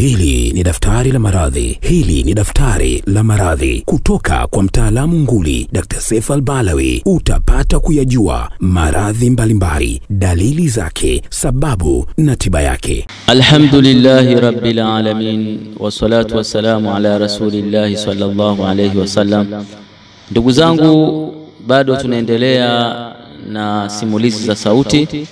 Hili ni daftari la maradhi. Hili ni daftari la maradhi kutoka kwa mtaalamu nguli Dr. Seif Al-Balawi. Utapata kuyajua maradhi mbalimbali, dalili zake, sababu na tiba yake. Alhamdulillahi Rabbil Alamin, wassalatu wassalamu ala Rasulillahi sallallahu alayhi wasallam. Ndugu zangu, bado tunaendelea na simulizi za sauti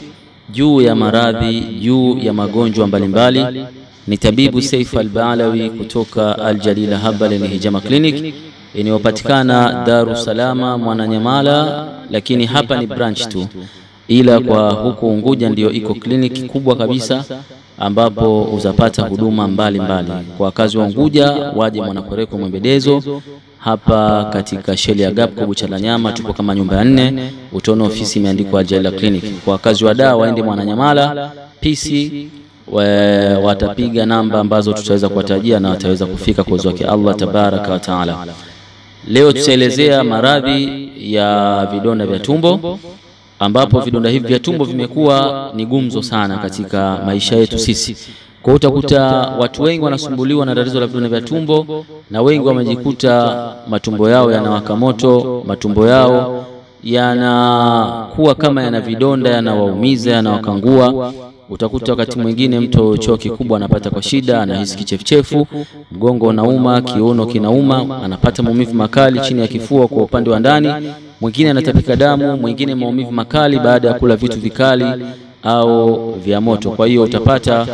juu ya maradhi, juu ya magonjwa mbalimbali. Ni tabibu Seif Al-Balawi kutoka Al-Jalila Herbal and Hijama Clinic inayopatikana Dar es Salaam Mwananyamala, lakini hapa ni branch tu, ila kwa huko Unguja ndio iko kliniki kubwa kabisa ambapo uzapata huduma mbalimbali. Kwa wakazi wa Unguja waje Mwanakwerekwe Mwembedezo, hapa katika Sheli ya Gap Buchalanyama tupo kama nyumba ya 4, utaona ofisi imeandikwa Al-Jalila Clinic. Kwa wakazi wa Dar waende Mwananyamala PC, watapiga namba ambazo tutaweza kuwatajia na wataweza kufika kwa uwezo wake Allah tabaraka wa taala. Leo tutaelezea maradhi ya vidonda vya tumbo, ambapo vidonda hivi vya tumbo vimekuwa ni gumzo sana katika maisha yetu sisi. Kwa utakuta watu wengi wanasumbuliwa na tatizo la vidonda vya tumbo, na wengi wamejikuta matumbo yao yanawaka moto, matumbo yao yanakuwa kama yana vidonda, yanawaumiza, yanawakangua. Utakuta wakati mwingine mtu choo kikubwa anapata kwa shida, anahisi kichefuchefu, mgongo unauma, kiuno kinauma, anapata maumivu makali chini ya kifua kwa upande wa ndani, mwingine anatapika damu, mwingine maumivu makali baada ya kula vitu vikali au vya moto. Kwa hiyo utapata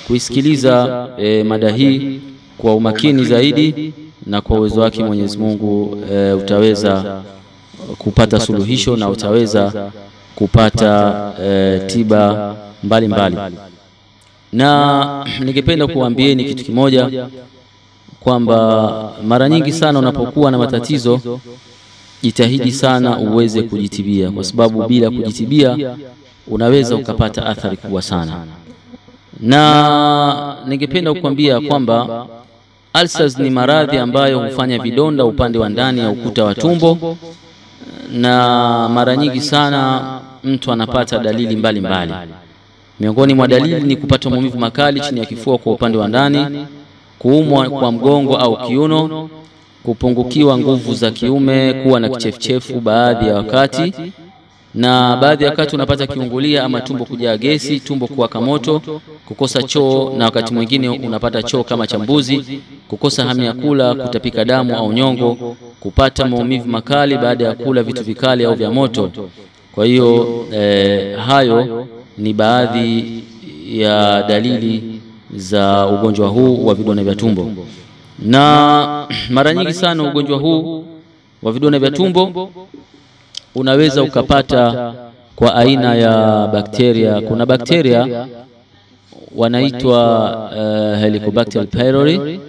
kuisikiliza mada hii kwa umakini zaidi, na kwa uwezo wake Mwenyezi Mungu utaweza kupata suluhisho na utaweza kupata tiba mbalimbali. Na ningependa kuambieni kitu kimoja, kwamba mara nyingi sana unapokuwa na matatizo, jitahidi sana uweze kujitibia, kwa sababu bila kujitibia unaweza ukapata athari kubwa sana. Na ningependa kukwambia kwamba ulcers ni maradhi ambayo hufanya vidonda upande wa ndani ya ukuta wa tumbo, na mara nyingi sana mtu anapata dalili mbalimbali. Miongoni mwa dalili ni kupata maumivu makali chini ya kifua kwa upande wa ndani, kuumwa kwa mgongo au kiuno, kupungukiwa nguvu za kiume, kuwa na kichefuchefu baadhi ya wakati, na baadhi ya wakati unapata kiungulia ama tumbo kujaa gesi, tumbo kuwaka moto, kukosa choo, na wakati mwingine unapata choo kama cha mbuzi, kukosa hamu ya kula, kutapika damu au nyongo, kupata maumivu makali baada ya kula vitu vikali au vya moto. Kwa hiyo hayo ni baadhi ya dalili za ugonjwa huu wa vidonda vya tumbo. Na mara nyingi sana ugonjwa huu wa vidonda vya tumbo unaweza ukapata kwa aina ya bakteria. Kuna bakteria wanaitwa Helicobacter pylori,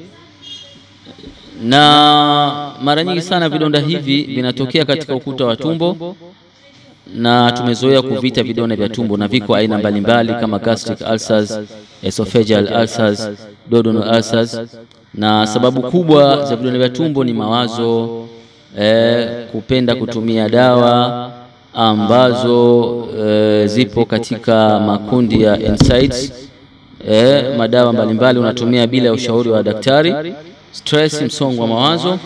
na mara nyingi sana vidonda hivi vinatokea katika ukuta wa tumbo, na tumezoea kuvita vidonda vya tumbo, na viko aina mbalimbali kama gastric ulcers, esophageal ulcers, duodenal ulcers. Na sababu kubwa za vidonda vya tumbo ni mawazo, kupenda kutumia dawa ambazo zipo katika makundi ya NSAIDs, madawa mbalimbali unatumia bila ushauri wa daktari, stress, msongo wa mawazo.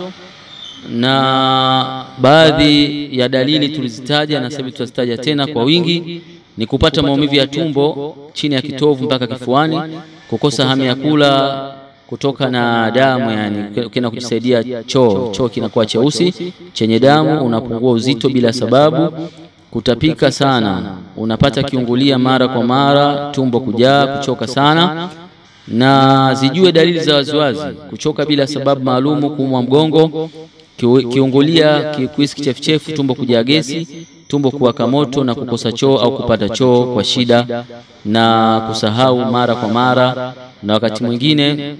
Na baadhi ya dalili tulizitaja na sasa tutazitaja tena kwa wingi ni kupata maumivu ya tumbo chini ya kitovu mpaka kifuani, kukosa hamu ya kula, kutoka na damu, yani ukienda kujisaidia choo kinakuwa cheusi chenye damu, unapungua uzito bila sababu, kutapika sana, unapata kiungulia mara kwa mara, tumbo kujaa, kuchoka sana. Na zijue dalili za waziwazi: kuchoka bila sababu maalumu, kuumwa mgongo, kiungulia, kuhisi kichefuchefu, tumbo kujaa gesi, tumbo kuwaka moto, na kukosa choo au kupata choo kwa shida, na kusahau mara kwa mara. Na wakati mwingine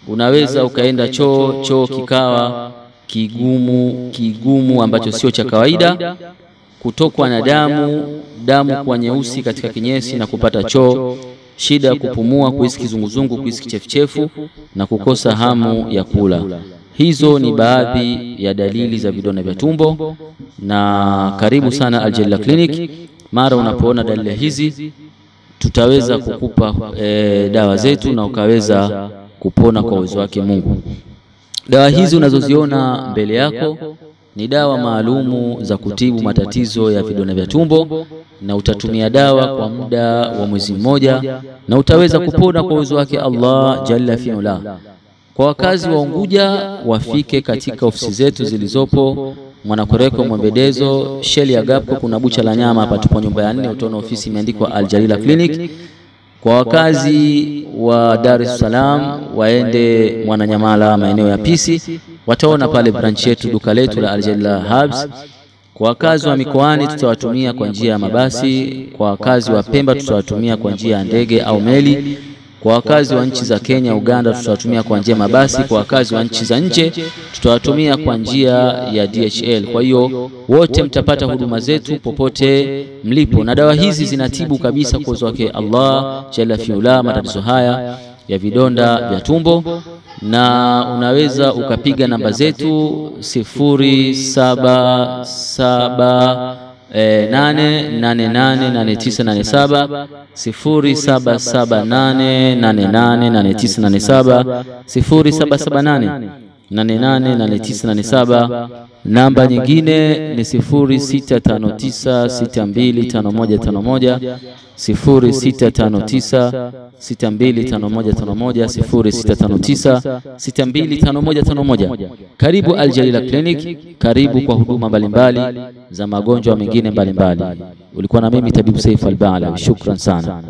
unaweza ukaenda choo kikawa kigumu ambacho sio cha kawaida, kutokwa na damu kuwa nyeusi katika kinyesi na kupata choo, shida kupumua, kuhisi kizunguzungu, kuhisi kichefuchefu, na kukosa hamu ya kula. Hizo ni baadhi ya dalili za vidonda vya tumbo. Na karibu sana Al-Jalila Clinic. Mara unapoona dalili hizi tutaweza kukupa dawa zetu na ukaweza kupona kwa uwezo wake Mungu. Dawa hizi unazoziona mbele yako ni dawa maalumu za kutibu matatizo ya vidonda vya tumbo, na utatumia dawa kwa muda wa mwezi mmoja na utaweza kupona kwa uwezo wake Allah jalla fi'ala. Kwa wakazi wa Unguja wafike katika ofisi zetu zilizopo Mwanakwerekwe, Mwembedezo, Sheli Agapo, kuna bucha la nyama hapa, tupo nyumba ya 4, utaona ofisi imeandikwa Al Jalila Clinic. Kwa wakazi wa Dar es Salaam waende Mwananyamala, maeneo ya Pisi, wataona pale branch yetu, duka letu la Al Jalila Herbs. Kwa wakazi wa mikoani tutawatumia kwa njia ya mabasi, kwa wakazi wa Pemba tutawatumia kwa njia ya ndege au meli, kwa wakazi wa nchi za Kenya, Uganda tutawatumia kwa njia ya mabasi, kwa wakazi wa nchi za nje tutawatumia kwa njia ya DHL. Kwa hiyo wote mtapata huduma zetu popote mlipo, na dawa hizi zinatibu kabisa kwa uwezo wake Allah jalla fi'ala matatizo haya ya vidonda vya tumbo. Na unaweza ukapiga namba zetu 077 8888987 0778888987 0778888987. Namba nyingine ni 0659625151 0659625151 0659625151. Karibu Al Jalila Clinic, karibu kwa huduma mbalimbali za magonjwa mengine mbalimbali. Ulikuwa na mimi Tabibu Saif Al Balawi, shukran sana.